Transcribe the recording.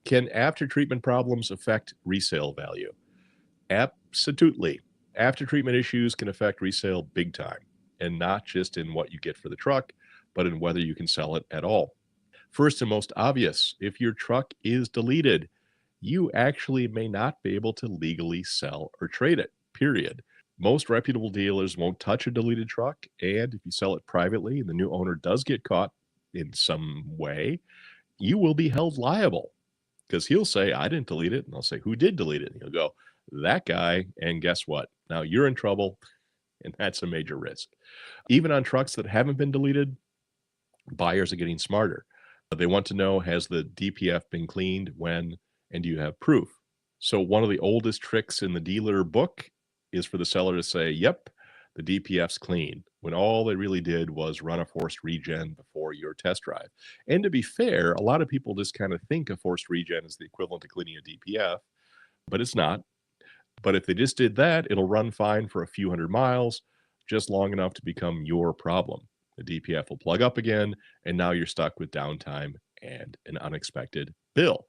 Can after treatment problems affect resale value? Absolutely. After treatment issues can affect resale big time, and not just in what you get for the truck, but in whether you can sell it at all. First and most obvious, if your truck is deleted, you actually may not be able to legally sell or trade it, period. Most reputable dealers won't touch a deleted truck, and if you sell it privately and the new owner does get caught in some way, you will be held liable because he'll say, I didn't delete it. And I'll say, who did delete it? And he'll go, that guy. And guess what? Now you're in trouble, and that's a major risk. Even on trucks that haven't been deleted, buyers are getting smarter. They want to know, has the DPF been cleaned, when, and do you have proof? So one of the oldest tricks in the dealer book is for the seller to say, yep, the DPF's clean, when all they really did was run a forced regen before your test drive. And to be fair, a lot of people just kind of think a forced regen is the equivalent to cleaning a DPF, but it's not. But if they just did that, it'll run fine for a few hundred miles, just long enough to become your problem. The DPF will plug up again, and now you're stuck with downtime and an unexpected bill.